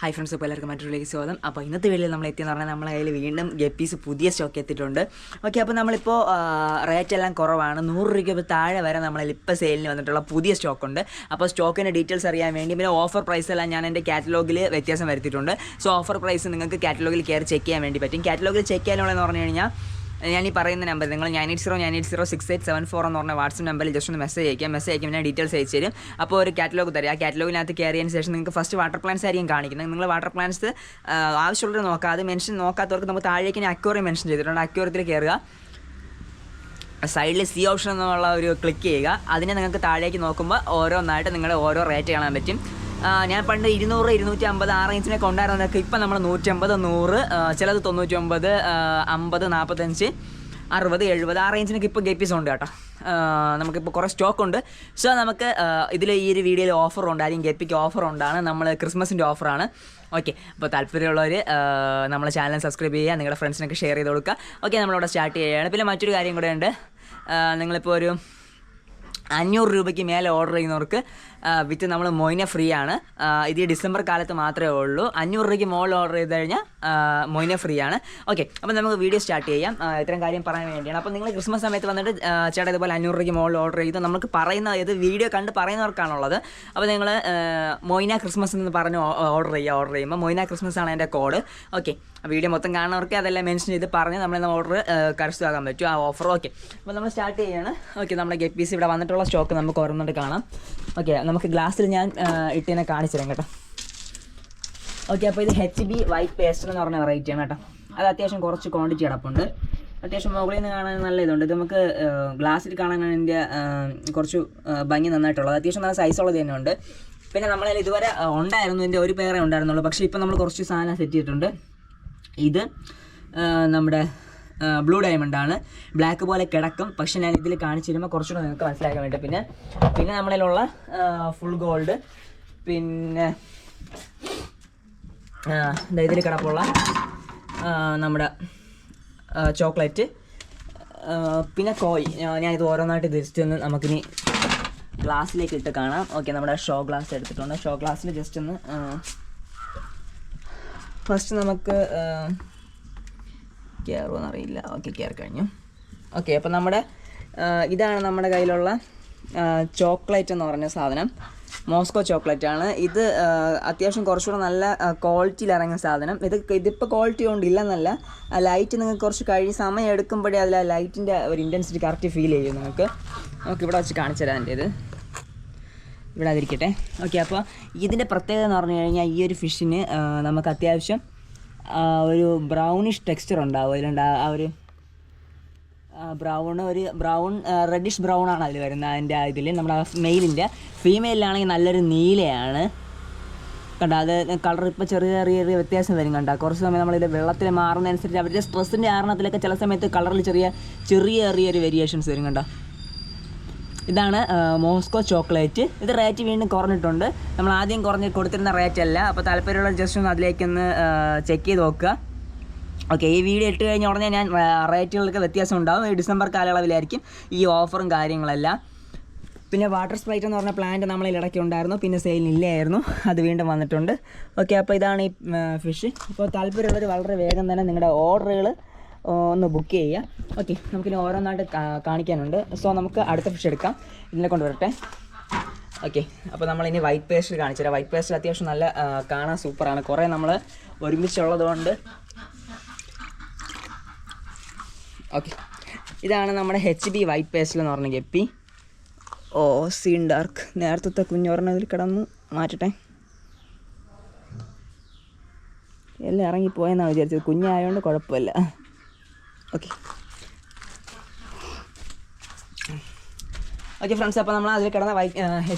Hi friends, ഇപ്പോൾ എല്ലാവർക്കും മറ്റൊരു സ്വാഗതം. അപ്പോൾ ഇന്നത്തെ വീഡിയോയിൽ നമ്മൾ എത്തിയെന്ന് പറഞ്ഞാൽ നമ്മളെ കയ്യിൽ വീണ്ടും ഗപ്പീസ് പുതിയ സ്റ്റോക്ക് എത്തിയിട്ടുണ്ട്. ഓക്കെ, അപ്പോൾ നമ്മളിപ്പോൾ റേറ്റ് എല്ലാം കുറവാണ്, 100 രൂപയ്ക്ക് താഴെ വരെ നമ്മളതിൽ ഇപ്പോൾ സെയിലിന് വന്നിട്ടുള്ള പുതിയ സ്റ്റോക്കുണ്ട്. അപ്പോൾ സ്റ്റോക്കിൻ്റെ ഡീറ്റെയിൽസ് അറിയാൻ വേണ്ടി പിന്നെ ഓഫർ പ്രൈസ് എല്ലാം ഞാൻ എൻ്റെ കാറ്റലോഗിൽ വ്യത്യാസം വരുത്തിയിട്ടുണ്ട്. സോ ഓഫർ പ്രൈസ് നിങ്ങൾക്ക് കാറ്റലോഗിൽ കയറി ചെക്ക് ചെയ്യാൻ വേണ്ടി പറ്റും. കാറ്റലോഗിൽ ചെക്ക് ചെയ്യാനുള്ളതെന്ന് പറഞ്ഞു കഴിഞ്ഞാൽ ഞാൻ ഈ പറയുന്ന നമ്പർ നിങ്ങൾ 9809806874 എന്ന് പറഞ്ഞ വാട്സപ്പ് നമ്പറിൽ ജസ്റ്റ് ഒന്ന് മെസ്സേജ് അയക്കും, ഞാൻ ഡീറ്റെയിൽസ് അയച്ചു തരും. അപ്പോൾ ഒരു കാറ്റലോഗ് തരും. ആ കാറ്റലോഗിനകത്ത് കയറിയതിന് ശേഷം നിങ്ങൾക്ക് ഫസ്റ്റ് വാട്ടർ പ്ലാന്റ്സ് ആയിരിക്കും കാണിക്കുന്നത്. നിങ്ങൾ വാട്ടർ പ്ലാന്റ്സ് ആവശ്യമുള്ളത് നോക്കാതെ നോക്കാത്തവർക്ക് നമുക്ക് താഴേക്ക് ഞാൻ അക്വേറിയം മെൻഷൻ ചെയ്തിട്ടുണ്ട്. അക്വേറിയത്തിൽ കയറുക, സൈഡിൽ സി ഓപ്ഷൻ എന്നുള്ള ഒരു ക്ലിക്ക് ചെയ്യുക. അതിനെ നിങ്ങൾക്ക് താഴേക്ക് നോക്കുമ്പോൾ ഓരോന്നായിട്ട് നിങ്ങളുടെ ഓരോ റേറ്റ് കാണാൻ പറ്റും. ഞാൻ പണ്ട് 200, 250 ആ റേഞ്ചിനൊക്കെ ഉണ്ടായിരുന്നതൊക്കെ ഇപ്പം നമ്മൾ 150, 100, ചിലത് 99, 50, 45, 60, 70 ആ റേഞ്ചിനൊക്കെ ഇപ്പോൾ ഗപ്പീസ് ഉണ്ട് കേട്ടോ. നമുക്കിപ്പോൾ കുറേ സ്റ്റോക്ക് ഉണ്ട്. സോ നമുക്ക് ഇതിൽ ഈ ഒരു വീഡിയോയിൽ ഓഫർ ഉണ്ടായിരിക്കും. ഗപ്പിക്ക് ഓഫർ ഉണ്ടാണ്, നമ്മൾ ക്രിസ്മസിൻ്റെ ഓഫറാണ്. ഓക്കെ, അപ്പോൾ താല്പര്യമുള്ളവർ നമ്മളെ ചാനൽ സബ്സ്ക്രൈബ് ചെയ്യുക, നിങ്ങളുടെ ഫ്രണ്ട്സിനൊക്കെ ഷെയർ ചെയ്ത് കൊടുക്കുക. ഓക്കെ, നമ്മളിവിടെ സ്റ്റാർട്ട് ചെയ്യുകയാണ്. പിന്നെ മറ്റൊരു കാര്യം കൂടെ ഉണ്ട്, നിങ്ങളിപ്പോൾ ഒരു 500 രൂപയ്ക്ക് മേലെ ഓർഡർ ചെയ്യുന്നവർക്ക് വിത്ത് നമ്മൾ മൊയ്ന ഫ്രീ ആണ്. ഇത് ഡിസംബർ കാലത്ത് മാത്രമേ ഉള്ളൂ. 500 രൂപയ്ക്ക് മുകളിൽ ഓർഡർ ചെയ്ത് കഴിഞ്ഞാൽ മൊയ്ന ഫ്രീ ആണ്. ഓക്കെ, അപ്പോൾ നമുക്ക് വീഡിയോ സ്റ്റാർട്ട് ചെയ്യാം. ഇത്രയും കാര്യം പറയാൻ വേണ്ടിയാണ്. അപ്പോൾ നിങ്ങൾ ക്രിസ്മസ് സമയത്ത് വന്നിട്ട് ചേട്ടാ ഇതുപോലെ 500 രൂപയ്ക്ക് മുകളിൽ ഓർഡർ ചെയ്ത് നമുക്ക് പറയുന്ന ഇത് വീഡിയോ കണ്ട് പറയുന്നവർക്കാണുള്ളത്. അപ്പോൾ നിങ്ങൾ മൊയ്ന ക്രിസ്മസ് എന്ന് പറഞ്ഞ് ഓർഡർ ചെയ്യുമ്പോൾ മൊയ്ന ക്രിസ്മസ് ആണ് എൻ്റെ കോഡ്. ഓക്കെ, വീഡിയോ മൊത്തം കാണുന്നവർക്ക് അതെല്ലാം മെൻഷൻ ചെയ്ത് പറഞ്ഞ് നമ്മൾ ഓർഡർ കരസ്ഥമാക്കാൻ പറ്റും ആ ഓഫർ. ഓക്കെ, അപ്പോൾ നമ്മൾ സ്റ്റാർട്ട് ചെയ്യുകയാണ്. ഓക്കെ, നമ്മുടെ ഗപ്പീസ് ഇവിടെ വന്നിട്ടുള്ള സ്റ്റോക്ക് നമുക്ക് ഓരോന്നിട്ട് കാണാം. ഓക്കെ, നമുക്ക് ഗ്ലാസ്സിൽ ഞാൻ ഇട്ടിനെ കാണിച്ചു തരാം കേട്ടോ. ഓക്കെ, അപ്പോൾ ഇത് HB വൈറ്റ് പേസ്റ്റൽ എന്ന് പറഞ്ഞ വെറൈറ്റിയാണ് കേട്ടോ. അത് അത്യാവശ്യം കുറച്ച് ക്വാണ്ടിറ്റി കിടപ്പുണ്ട്. അത്യാവശ്യം മുകളിൽ നിന്ന് കാണാൻ നല്ല ഇതുണ്ട്. ഇത് നമുക്ക് ഗ്ലാസ്സിൽ കാണാനാണ് ഇതിൻ്റെ കുറച്ച് ഭംഗി നന്നായിട്ടുള്ളത്. അത്യാവശ്യം നല്ല സൈസുള്ളത് തന്നെ ഉണ്ട്. പിന്നെ നമ്മളതിൽ ഇതുവരെ ഉണ്ടായിരുന്നു, ഇതിൻ്റെ ഒരു പേരെ ഉണ്ടായിരുന്നുള്ളൂ. പക്ഷേ ഇപ്പോൾ നമ്മൾ കുറച്ച് സാധനം സെറ്റ് ചെയ്തിട്ടുണ്ട്. ഇത് നമ്മുടെ ബ്ലൂ ഡയമണ്ട് ആണ്. ബ്ലാക്ക് പോലെ കിടക്കും, പക്ഷെ ഞാൻ ഇതിൽ കാണിച്ചു തരുമ്പോൾ കുറച്ചുകൂടെ നിങ്ങൾക്ക് മനസ്സിലാക്കാൻ വേണ്ടി. പിന്നെ നമ്മളിലുള്ള ഫുൾ ഗോൾഡ്, പിന്നെ ഇതിൽ കിടപ്പുള്ള നമ്മുടെ ചോക്ലേറ്റ്, പിന്നെ കോയി. ഞാനിത് ഓരോന്നായിട്ട് ജസ്റ്റ് ഒന്ന് നമുക്കിനി ഗ്ലാസ്സിലേക്ക് ഇട്ട് കാണാം. ഓക്കെ, നമ്മുടെ ഷോ ഗ്ലാസ് എടുത്തിട്ടുണ്ട്. ഷോ ഗ്ലാസ്സിൽ ജസ്റ്റ് ഒന്ന് ഫസ്റ്റ് നമുക്ക് കയറുമെന്നറിയില്ല. ഓക്കെ, കയറി കഴിഞ്ഞു. ഓക്കെ, അപ്പോൾ ഇതാണ് നമ്മുടെ കയ്യിലുള്ള ചോക്ലേറ്റ് എന്ന് പറഞ്ഞ സാധനം. മോസ്കോ ചോക്ലേറ്റ് ആണ് ഇത്. അത്യാവശ്യം കുറച്ചുകൂടെ നല്ല ക്വാളിറ്റിയിൽ ഇറങ്ങിയ സാധനം. ഇതിപ്പോൾ ക്വാളിറ്റി കൊണ്ടില്ലെന്നല്ല, ആ ലൈറ്റ് നിങ്ങൾക്ക് കുറച്ച് സമയം എടുക്കുമ്പോഴേ അതിൽ ആ ലൈറ്റിൻ്റെ ഒരു ഇൻറ്റൻസിറ്റി കറക്റ്റ് ഫീൽ ചെയ്യും നിങ്ങൾക്ക്. നമുക്ക് ഇവിടെ വെച്ച് കാണിച്ചു തരാം എൻ്റെ ഇത്. ഇവിടെ അതിരിക്കട്ടെ. ഓക്കെ, അപ്പോൾ ഇതിൻ്റെ പ്രത്യേകത എന്ന് പറഞ്ഞു കഴിഞ്ഞാൽ ഈ ഒരു ഫിഷിന് നമുക്ക് അത്യാവശ്യം ഒരു ബ്രൗണിഷ് ടെക്സ്ചർ ഉണ്ടാവും അതിലുണ്ട്. ആ ഒരു ബ്രൗൺ റെഡിഷ് ബ്രൗൺ ആണ് അതിൽ വരുന്നത്. അതിൻ്റെ ഇതിൽ നമ്മുടെ മെയിലിൻ്റെ. ഫീമെയിലാണെങ്കിൽ നല്ലൊരു നീലയാണ് കണ്ട. അത് കളർ ഇപ്പോൾ ചെറിയ വ്യത്യാസം വരും കണ്ട. കുറച്ച് സമയം നമ്മളിത് വെള്ളത്തിൽ മാറുന്നതനുസരിച്ച് അവരുടെ സ്ട്രെസ്സിൻ്റെ കാരണത്തിലൊക്കെ ചില സമയത്ത് കളറിൽ ചെറിയൊരു വേരിയേഷൻസ് വരും കണ്ട. ഇതാണ് മോസ്കോ ചോക്ലേറ്റ്. ഇത് റേറ്റ് വീണ്ടും കുറഞ്ഞിട്ടുണ്ട്. നമ്മൾ ആദ്യം കൊടുത്തിരുന്ന റേറ്റ് അല്ല. അപ്പോൾ താല്പര്യമുള്ള ജസ്റ്റ് ഒന്ന് അതിലേക്കൊന്ന് ചെക്ക് ചെയ്ത് നോക്കുക. ഓക്കെ, ഈ വീഡിയോ ഇട്ട് കഴിഞ്ഞ ഉടനെ ഞാൻ റേറ്റുകൾക്ക് വ്യത്യാസം ഉണ്ടാകും. ഈ ഡിസംബർ കാലയളവിലായിരിക്കും ഈ ഓഫറും കാര്യങ്ങളെല്ലാം. പിന്നെ വാട്ടർ സ്പ്രൈറ്റ് എന്ന് പറഞ്ഞ പ്ലാന്റ് നമ്മളിൽ ഇടയ്ക്ക് ഉണ്ടായിരുന്നു, പിന്നെ സെയിലിനില്ലായിരുന്നു. അത് വീണ്ടും വന്നിട്ടുണ്ട്. ഓക്കെ, അപ്പോൾ ഇതാണ് ഈ ഫിഷ്. അപ്പോൾ താല്പര്യമുള്ളവർ വളരെ വേഗം തന്നെ നിങ്ങളുടെ ഓർഡറുകൾ ഒന്ന് ബുക്ക് ചെയ്യുക. ഓക്കെ, നമുക്കിനി ഓരോന്നായിട്ട് കാണിക്കാനുണ്ട്. സോ നമുക്ക് അടുത്ത ഫിഷ് എടുക്കാം. ഇതിനെ കൊണ്ടുവരട്ടെ. ഓക്കെ, അപ്പോൾ നമ്മളിനി വൈറ്റ് പേസ്റ്റിൽ കാണിച്ചു തരാം. വൈറ്റ് പേസ്റ്റിൽ അത്യാവശ്യം നല്ല കാണാൻ സൂപ്പറാണ്. കുറേ നമ്മൾ ഒരുമിച്ചുള്ളത് കൊണ്ട്. ഓക്കെ, ഇതാണ് നമ്മുടെ HB വൈറ്റ് പേസ്റ്റിൽ എന്ന് പറഞ്ഞ ഗപ്പി. Scene dark. നേരത്തെ കുഞ്ഞൊരെണ്ണതിൽ കിടന്നു മാറ്റട്ടെ. എല്ലാം ഇറങ്ങിപ്പോയെന്നാണ് വിചാരിച്ചത്. കുഞ്ഞായതുകൊണ്ട് കുഴപ്പമില്ല. ഓക്കെ ഫ്രണ്ട്സ്, അപ്പോൾ നമ്മൾ അതിൽ കിടന്ന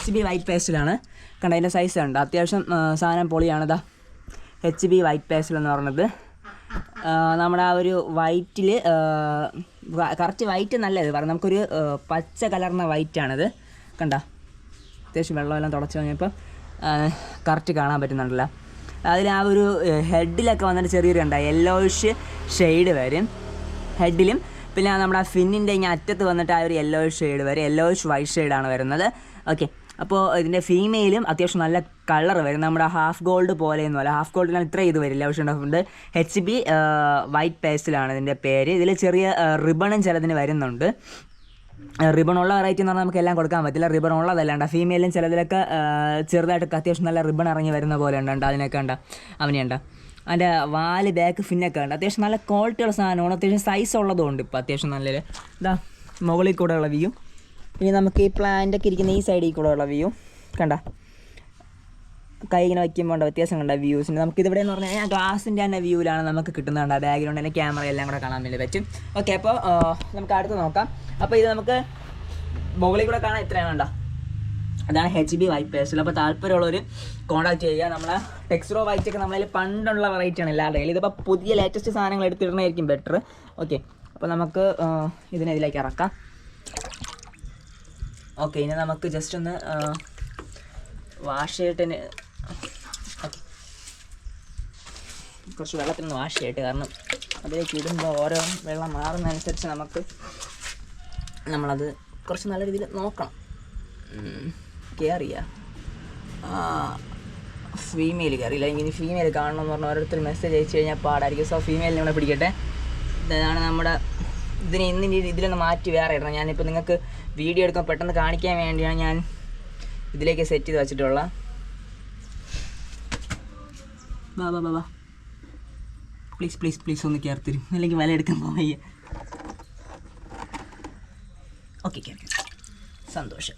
HB വൈറ്റ് പേസ്റ്റിലാണ് കണ്ട. അതിൻ്റെ സൈസ് ഉണ്ട്. അത്യാവശ്യം സാധനം പൊളിയാണിതാ HB വൈറ്റ് പേസ്റ്റിൽ എന്ന് പറഞ്ഞത്. നമ്മുടെ ആ ഒരു വൈറ്റിൽ കറക്റ്റ് വൈറ്റ് നല്ലത് കാരണം നമുക്കൊരു പച്ച കലർന്ന വൈറ്റാണിത് കണ്ട. അത്യാവശ്യം വെള്ളമെല്ലാം തുടച്ച് കഴിഞ്ഞപ്പോൾ കറക്റ്റ് കാണാൻ പറ്റുന്നുണ്ടല്ലോ. അതിൽ ആ ഒരു ഹെഡിലൊക്കെ വന്നിട്ട് ചെറിയൊരു കണ്ട യെല്ലോയിഷ് ഷെയ്ഡ് വരും ഹെഡിലും. പിന്നെ നമ്മുടെ ആ ഫിന്നിൻ്റെ ഇങ്ങനെ അറ്റത്ത് വന്നിട്ട് ആ ഒരു യെല്ലോയിഷ് ഷെയ്ഡ് വരും. യെല്ലോയിഷ് വൈറ്റ് ഷെയ്ഡാണ് വരുന്നത്. ഓക്കെ, അപ്പോൾ ഇതിൻ്റെ ഫീമെയിലും അത്യാവശ്യം നല്ല കളർ വരും. നമ്മുടെ ഹാഫ് ഗോൾഡ് പോലെയൊന്നും അല്ല, ഹാഫ് ഗോൾഡിലാണ് ഇത്ര ഇത് വരില്ല. പക്ഷേ ഉണ്ട് HB വൈറ്റ് പേസ്റ്റിലാണ് ഇതിൻ്റെ പേര്. ഇതിൽ ചെറിയ റിബണും ചിലതിന് വരുന്നുണ്ട്. റിബണുള്ള വെറൈറ്റി എന്ന് പറഞ്ഞാൽ നമുക്ക് എല്ലാം കൊടുക്കാൻ പറ്റില്ല. റിബൺ ഉള്ളതല്ലാണ്ട് ഫീമെയിലും ചിലതിലൊക്കെ ചെറുതായിട്ടൊക്കെ അത്യാവശ്യം നല്ല റിബൺ ഇറങ്ങി വരുന്ന പോലെ ഉണ്ട്. അതിനൊക്കെ ഉണ്ട്, അവനെയുണ്ട്. അതിൻ്റെ വാല് ബാക്ക് ഫിന്നൊക്കെ ഉണ്ട്. അത്യാവശ്യം നല്ല ക്വാളിറ്റിയുള്ള സാധനമാണ്. അത്യാവശ്യം സൈസ് ഉള്ളതുകൊണ്ട് ഇപ്പോൾ അത്യാവശ്യം നല്ലൊരു ഇതാ മുകളിൽ കൂടെ ഉള്ള വ്യൂ. ഇനി നമുക്ക് ഈ പ്ലാന്റൊക്കെ ഇരിക്കുന്ന ഈ സൈഡിൽ കൂടെ ഉള്ള വ്യൂ കണ്ട, കൈ ഇങ്ങനെ വയ്ക്കുമ്പോൾ വ്യത്യാസം കണ്ട വ്യൂസിന്. നമുക്കിതിവിടെ എന്ന് പറഞ്ഞു കഴിഞ്ഞാൽ ഗ്ലാസിൻ്റെ തന്നെ വ്യൂവിലാണ് നമുക്ക് കിട്ടുന്നുണ്ട്. ബാക്ക്ഗ്രൗണ്ട് തന്നെ ക്യാമറ എല്ലാം കൂടെ കാണാൻ വേണ്ടി പറ്റും. ഓക്കെ, അപ്പോൾ നമുക്ക് അടുത്ത് നോക്കാം. അപ്പോൾ ഇത് നമുക്ക് മുകളിൽ കൂടെ കാണാൻ ഇത്രയാണ് കണ്ട, അതാണ് HB വൈറ്റ് പേസ്റ്റിൽ. അപ്പോൾ താല്പര്യമുള്ളവർ കോൺടാക്ട് ചെയ്യുക. നമ്മളെ ടെക്സ്ചറോ വൈറ്റൊക്കെ നമ്മളതിൽ പണ്ടുള്ള വെറൈറ്റിയാണ് എല്ലാവരുടെയും. ഇതിപ്പോൾ പുതിയ ലേറ്റസ്റ്റ് സാധനങ്ങൾ എടുത്തിടണമായിരിക്കും ബെറ്റർ. ഓക്കെ, അപ്പോൾ നമുക്ക് ഇതിലേക്ക് ഇറക്കാം. ഓക്കെ, ഇനി നമുക്ക് ജസ്റ്റ് ഒന്ന് വാഷ് ചെയ്തിട്ട് കുറച്ച് വെള്ളത്തിനൊന്ന് വാഷ് ചെയ്തിട്ട്, കാരണം അതിലേക്ക് ഇടുമ്പോൾ ഓരോ വെള്ളം മാറുന്നതനുസരിച്ച് നമ്മളത് കുറച്ച് നല്ല രീതിയിൽ നോക്കണം. കെയർ ചെയ്യുക. ഫീമെയിൽ കയറിയില്ല, ഇനി ഫീമെയിൽ കാണണമെന്ന് പറഞ്ഞാൽ ഓരോരുത്തർ മെസ്സേജ് അയച്ചു കഴിഞ്ഞാൽ പാടായിരിക്കും. സോ ഫീമെയിലിനെ ഇവിടെ പിടിക്കട്ടെ. ഇതാണ് നമ്മുടെ ഇതിലൊന്ന് മാറ്റി വേറെ ഇടണം. ഞാനിപ്പോൾ നിങ്ങൾക്ക് വീഡിയോ എടുക്കാൻ പെട്ടെന്ന് കാണിക്കാൻ വേണ്ടിയാണ് ഞാൻ ഇതിലേക്ക് സെറ്റ് ചെയ്ത് വെച്ചിട്ടുള്ള. ബാ പ്ലീസ് ഒന്ന് കയറി തരും, അല്ലെങ്കിൽ വല എടുക്കാൻ പോയ. ഓക്കെ, കയറി, സന്തോഷം.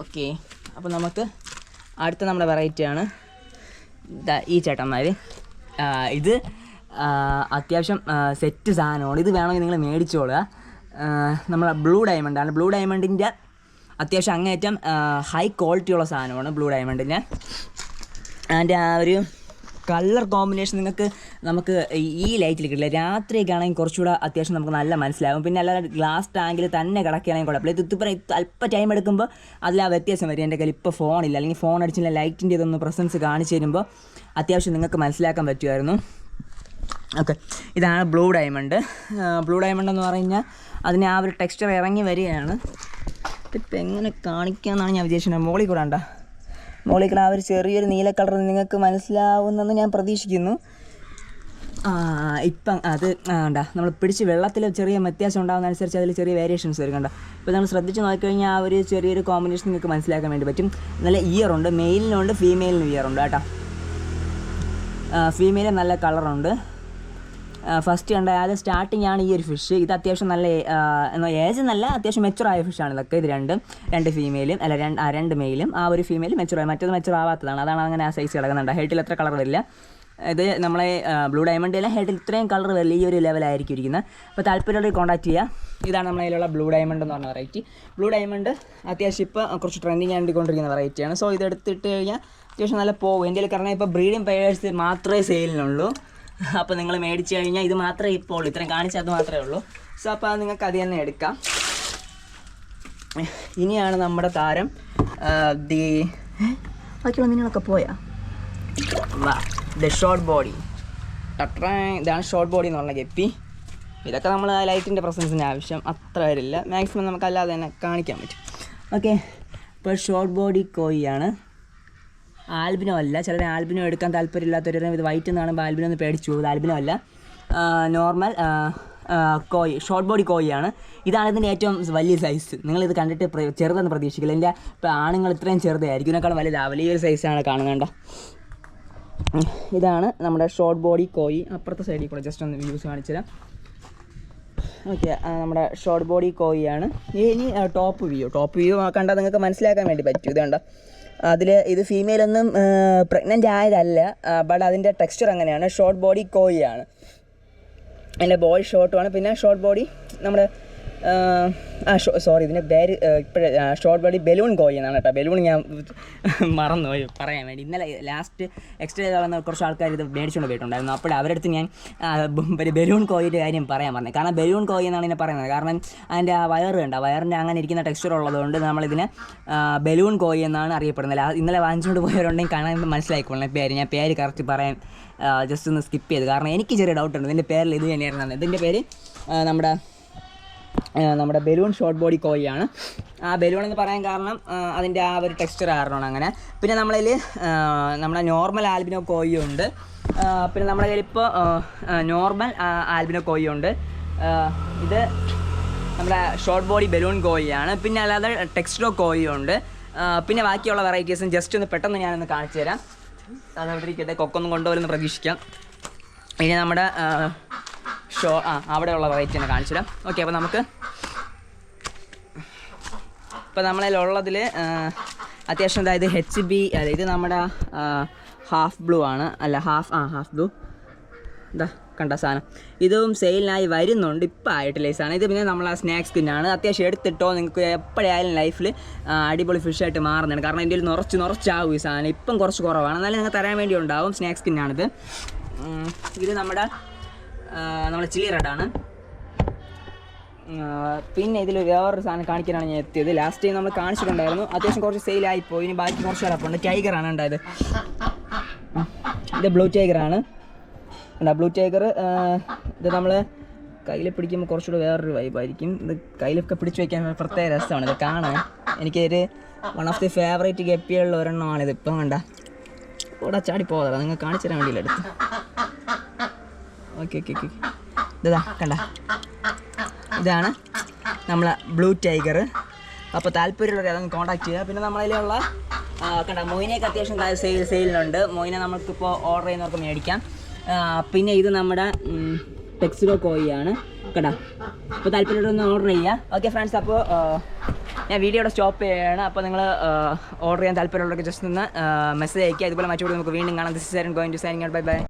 ഓക്കെ, അപ്പോൾ നമുക്ക് അടുത്ത നമ്മുടെ വെറൈറ്റിയാണ് ഈ ചേട്ടന്മാർ. ഇത് അത്യാവശ്യം സെറ്റ് സാധനമാണ്. ഇത് വേണമെങ്കിൽ നിങ്ങൾ മേടിച്ചോളുക. നമ്മളെ ബ്ലൂ ഡയമണ്ടാണ്. ബ്ലൂ ഡയമണ്ടിൻ്റെ അത്യാവശ്യം അങ്ങേറ്റം ഹൈ ക്വാളിറ്റിയുള്ള സാധനമാണ് ബ്ലൂ ഡയമണ്ടിൻ്റെ. അതിൻ്റെ ആ ഒരു കളർ കോമ്പിനേഷൻ നമുക്ക് ഈ ലൈറ്റിൽ കിട്ടില്ല. രാത്രിയൊക്കെ ആണെങ്കിൽ കുറച്ചുകൂടെ അത്യാവശ്യം നമുക്ക് നല്ല മനസ്സിലാകും. പിന്നെ അല്ലാതെ ഗ്ലാസ് ടാങ്കിൽ തന്നെ കിടക്കുകയാണെങ്കിൽ കുഴപ്പമില്ല. ഇത് അല്പം ടൈം എടുക്കുമ്പോൾ അതിൽ ആ വ്യത്യാസം വരും. എൻ്റെ കയ്യിൽ ഇപ്പോൾ ഫോണില്ല, അല്ലെങ്കിൽ ഫോൺ അടിച്ചില്ല, ലൈറ്റിൻ്റെ ഇതൊന്ന് പ്രസൻസ് കാണിച്ചു തരുമ്പോൾ അത്യാവശ്യം നിങ്ങൾക്ക് മനസ്സിലാക്കാൻ പറ്റുമായിരുന്നു. ഓക്കെ, ഇതാണ് ബ്ലൂ ഡയമണ്ട്. ബ്ലൂ ഡയമണ്ട് എന്ന് പറഞ്ഞാൽ അതിന് ആ ഒരു ടെക്സ്ചർ ഇറങ്ങി വരികയാണ്. ഇപ്പം എങ്ങനെ കാണിക്കാമെന്നാണ് ഞാൻ വിചാരിച്ചത്. മുകളിൽ കൂടെ ഉണ്ടോ, മുകളിൽ കൂടെ ആ ഒരു ചെറിയൊരു നീല കളർ നിങ്ങൾക്ക് മനസ്സിലാവുന്നെന്ന് ഞാൻ പ്രതീക്ഷിക്കുന്നു. ഇപ്പം അത് കണ്ട, നമ്മൾ പിടിച്ച് വെള്ളത്തിൽ ചെറിയ വ്യത്യാസം ഉണ്ടാകുന്നതനുസരിച്ച് അതിൽ ചെറിയ വേരിയേഷൻസ് വരും. കണ്ട, ഇപ്പോൾ നമ്മൾ ശ്രദ്ധിച്ച് നോക്കിക്കഴിഞ്ഞാൽ ആ ഒരു ചെറിയൊരു കോമ്പിനേഷൻ നിങ്ങൾക്ക് മനസ്സിലാക്കാൻ വേണ്ടി പറ്റും. നല്ല ഇയറുണ്ട്, മെയിലിനുണ്ട് ഫീമെയിലിനും ഇയറുണ്ട് കേട്ടോ. ഫീമെയിലും നല്ല കളറുണ്ട്. ഫസ്റ്റ് കണ്ട ആദ്യം സ്റ്റാർട്ടിങ് ആണ് ഈ ഒരു ഫിഷ്. ഇത് അത്യാവശ്യം നല്ല ഏജ് നല്ല അത്യാവശ്യം മെച്ചുറായ ഫിഷാണ് ഇതൊക്കെ. ഇത് രണ്ട് ഫീമെയിലും അല്ല രണ്ട് മെയിലും, ആ ഒരു ഫീമെയിലും മെച്ചുറായി, മറ്റേത് മെച്ചുർ ആവാത്തതാണ്. അതാണ് അങ്ങനെ ആ സൈസ് കിടക്കുന്നുണ്ട്. ഹെഡിൽ എത്ര കളർ വരില്ല. ഇത് നമ്മളെ ബ്ലൂ ഡയമണ്ടിലെ ഹെഡിൽ ഇത്രയും കളർ വരില്ല, ഈ ഒരു ലെവലായിരിക്കും ഇരിക്കുന്നത്. അപ്പോൾ താല്പര്യമുള്ളവർ കോൺടാക്ട് ചെയ്യുക. ഇതാണ് നമ്മുടെ കയ്യിലുള്ള ബ്ലൂ ഡയമണ്ട് എന്ന് പറഞ്ഞ വെറൈറ്റി. ബ്ലൂ ഡയമണ്ട് അത്യാവശ്യം ഇപ്പോൾ കുറച്ച് ട്രെൻഡിങ് ആയിക്കൊണ്ടിരിക്കുന്ന വെറൈറ്റിയാണ്. സോ ഇത് എടുത്തിട്ട് കഴിഞ്ഞാൽ അത്യാവശ്യം നല്ല പോകും. ഇന്ത്യയിൽ കാരണം ഇപ്പോൾ ബ്രീഡിംഗ് പെയേഴ്സ് മാത്രമേ സെയിലിനുള്ളൂ. അപ്പോൾ നിങ്ങൾ മേടിച്ച് കഴിഞ്ഞാൽ ഇത് മാത്രമേ ഇപ്പോൾ ഉള്ളൂ, ഇത്രയും കാണിച്ചാൽ അത് മാത്രമേ ഉള്ളൂ. സോ അപ്പോൾ നിങ്ങൾക്ക് അത് തന്നെ എടുക്കാം. ഇനിയാണ് നമ്മുടെ താരം ബാക്കിയുള്ള മീനുകളൊക്കെ പോയാ ഷോർട്ട് ബോഡി. ഇതാണ് ഷോർട്ട് ബോഡി എന്ന് പറഞ്ഞ ഗപ്പി. ഇതൊക്കെ നമ്മൾ ലൈറ്റിൻ്റെ പ്രസൻസിന് ആവശ്യം അത്ര വരില്ല. മാക്സിമം നമുക്ക് അല്ലാതെ തന്നെ കാണിക്കാൻ പറ്റും. ഓക്കെ, ഇപ്പോൾ ഷോർട്ട് ബോഡി കോയിയാണ്. ആൽബിനോ അല്ല. ചിലർ ആൽബിനോ എടുക്കാൻ താല്പര്യമില്ലാത്തവരും ഇത് വൈറ്റ് എന്ന് കാണുമ്പോൾ ആൽബിനോ ഒന്ന് പേടിച്ചു പോകും. ആൽബിനോ അല്ല, നോർമൽ കോയി, ഷോർട്ട് ബോഡി കോയിയാണ്. ഇതാണ് ഇതിൻ്റെ ഏറ്റവും വലിയ സൈസ്. നിങ്ങളിത് കണ്ടിട്ട് ചെറുതെന്ന് പ്രതീക്ഷിക്കില്ല. എൻ്റെ ഇപ്പോൾ ആണുങ്ങൾ ഇത്രയും ചെറുതായിരിക്കും, ഇതിനേക്കാളും വലുതാവും. ഈ ഒരു സൈസാണ് കാണുന്നുണ്ട. ഇതാണ് നമ്മുടെ ഷോർട്ട് ബോഡി കോയി. അപ്പുറത്തെ സൈഡിൽ കൂടെ ജസ്റ്റ് ഒന്ന് വ്യൂസ് കാണിച്ചു തരാം. ഓക്കെ, നമ്മുടെ ഷോർട്ട് ബോഡി കോയിയാണ്. ഇനി ടോപ്പ് വ്യൂ കണ്ടാൽ നിങ്ങൾക്ക് മനസ്സിലാക്കാൻ വേണ്ടി പറ്റും. ഇത് കണ്ട, ഇത് ഫീമെയിലൊന്നും പ്രഗ്നൻ്റ് ആയതല്ല, ബട്ട് അതിൻ്റെ ടെക്സ്ചർ അങ്ങനെയാണ്. ഷോർട്ട് ബോഡി കോയിയാണ്. അതിൻ്റെ ബോഡി ഷോർട്ടുമാണ്. പിന്നെ ഷോർട്ട് ബോഡി നമ്മുടെ ഇതിൻ്റെ പേര് ഇപ്പോഴേ ഷോർട്ട് ബോഡി ബലൂൺ കോയി എന്നാണ് കേട്ടോ. ബലൂൺ ഞാൻ മറന്നുപോയി പറയാൻ വേണ്ടി. ഇന്നലെ ലാസ്റ്റ് എക്സ്ട്രാ ചെയ്താകുന്ന കുറച്ച് ആൾക്കാർ ഇത് മേടിച്ചുകൊണ്ട് പോയിട്ടുണ്ടായിരുന്നു. അപ്പോൾ അവരുടെ അടുത്ത് ഞാൻ ബലൂൺ കോയിൻ്റെ കാര്യം പറയാൻ പറഞ്ഞത്. കാരണം ബലൂൺ കോയി എന്നാണ് ഇതിനെ പറയുന്നത്. കാരണം അതിൻ്റെ ആ വയറ് കണ്ട, വയറിൻ്റെ അങ്ങനെ ഇരിക്കുന്ന ടെക്സ്ചർ ഉള്ളതുകൊണ്ട് നമ്മളിതിനെ ബലൂൺ കോയി എന്നാണ് അറിയപ്പെടുന്നത്. ഇന്നലെ വാങ്ങിച്ചുകൊണ്ട് പോയവരുണ്ടെങ്കിൽ കാണാൻ മനസ്സിലായിക്കൊള്ളണം പേര്. ഞാൻ പേര് കറക്റ്റ് പറയാൻ ജസ്റ്റ് ഒന്ന് സ്കിപ്പ് ചെയ്ത്, കാരണം എനിക്ക് ചെറിയ ഡൗട്ടുണ്ട് ഇതിൻ്റെ പേരിൽ ഇത് തന്നെയായിരുന്നു. ഇതിൻ്റെ പേര് നമ്മുടെ നമ്മുടെ ബലൂൺ ഷോർട്ട് ബോഡി കോയിയാണ്. ആ ബലൂൺ എന്ന് പറയാൻ കാരണം അതിൻ്റെ ആ ഒരു ടെക്സ്ചർ കാരണമാണ് അങ്ങനെ. പിന്നെ നമ്മളതിൽ നമ്മുടെ നോർമൽ ആൽബിനോ കോയിയും ഉണ്ട്. പിന്നെ നമ്മുടെ കയ്യിൽ ഇപ്പോൾ നോർമൽ ആൽബിനോ കോയിയും ഉണ്ട്. ഇത് നമ്മുടെ ഷോർട്ട് ബോഡി ബലൂൺ കോയിയാണ്. പിന്നെ അല്ലാതെ ടെക്സ്റ്റോ കോയിയും ഉണ്ട്. പിന്നെ ബാക്കിയുള്ള വെറൈറ്റീസും ജസ്റ്റ് ഒന്ന് പെട്ടെന്ന് ഞാനൊന്ന് കാണിച്ചു തരാം. അതവിടെ ഇരിക്കട്ടെ, കൊക്കൊന്നും കൊണ്ടുപോലെന്ന് പ്രതീക്ഷിക്കാം. ഇനി നമ്മുടെ അവിടെയുള്ള വെറൈറ്റി തന്നെ കാണിച്ചു തരാം. ഓക്കെ, അപ്പോൾ നമുക്ക് ഇപ്പോൾ നമ്മളതിലുള്ളതിൽ അത്യാവശ്യം അതായത് HB അല്ല, ഇത് നമ്മുടെ ഹാഫ് ബ്ലൂ ആണ്, അല്ല ഹാഫ് ബ്ലൂ. എന്താ കണ്ട സാധനം, ഇതും സെയിലിനായി വരുന്നുണ്ട്, ഇപ്പം ആയിട്ടില്ല ഈ സാധനം. ഇത് പിന്നെ നമ്മൾ സ്നാക്ക് സ്കിന്നാണ്. അത്യാവശ്യം എടുത്തിട്ടോ, നിങ്ങൾക്ക് എപ്പോഴായാലും ലൈഫിൽ അടിപൊളി ഫിഷായിട്ട് മാറുന്നതാണ്. കാരണം ഇതിൽ നിറച്ചാവും ഈ സാധനം. ഇപ്പം കുറച്ച് കുറവാണ്, എന്നാലും നിങ്ങൾക്ക് തരാൻ വേണ്ടി ഉണ്ടാവും. സ്നാക്ക് സ്കിന്നാണിത്. ഇത് നമ്മുടെ ചില്ലി റെഡാണ്. പിന്നെ ഇതിൽ വേറൊരു സാധനം കാണിക്കാനാണ് ഞാൻ എത്തിയത്. ലാസ്റ്റ് ടൈം നമ്മൾ കാണിച്ചിട്ടുണ്ടായിരുന്നു, അത്യാവശ്യം കുറച്ച് സെയിലായിപ്പോയി. ഇനി ബാക്കി കുറച്ച് കിടപ്പുണ്ട്. ടൈഗറാണ് ഉണ്ടായത്. ഇത് ബ്ലൂ ടൈഗറാണ്. ബ്ലൂ ടൈഗർ ഇത് നമ്മൾ കയ്യിൽ പിടിക്കുമ്പോൾ കുറച്ചുകൂടെ വേറൊരു വൈബായിരിക്കും. ഇത് കയ്യിലൊക്കെ പിടിച്ച് വയ്ക്കാൻ പ്രത്യേക രസമാണ് ഇത് കാണാൻ. എനിക്കൊരു വൺ ഓഫ് ദി ഫേവറേറ്റ് ഗപ്പികളിൽ ഒരെണ്ണമാണിത്. ഇപ്പം കണ്ട ഇവിടെ ചാടി പോകാതെ നിങ്ങൾ കാണിച്ചു തരാൻ വേണ്ടിയില്ല എടുത്ത്. ഓക്കെ ഇതാ കണ്ട, ഇതാണ് നമ്മളെ ബ്ലൂ ടൈഗർ. അപ്പോൾ താല്പര്യമുള്ളവർ അതൊന്ന് കോൺടാക്ട് ചെയ്യുക. പിന്നെ നമ്മളതിലുള്ള കണ്ട മൊയിനയൊക്കെ അത്യാവശ്യം സെയിലുണ്ട്. മൊയിനെ നമുക്കിപ്പോൾ ഓർഡർ ചെയ്യുന്നവർക്ക് മേടിക്കാം. പിന്നെ ഇത് നമ്മുടെ ടെക്സ്റ്റോ കോയിയാണ് കേട്ടോ. അപ്പോൾ താല്പര്യമുള്ളവരൊന്ന് ഓർഡർ ചെയ്യുക. ഓക്കെ ഫ്രണ്ട്സ്, അപ്പോൾ ഞാൻ വീഡിയോയുടെ സ്റ്റോപ്പ് ചെയ്യുകയാണ്. അപ്പോൾ നിങ്ങൾ ഓർഡർ ചെയ്യാൻ താല്പര്യമുള്ളവർക്ക് ജസ്റ്റ് ഒന്ന് മെസ്സേജ് അയക്കുക. ഇതുപോലെ മറ്റു നമുക്ക് വീണ്ടും കാണാം. This is going to signing out. Bye by.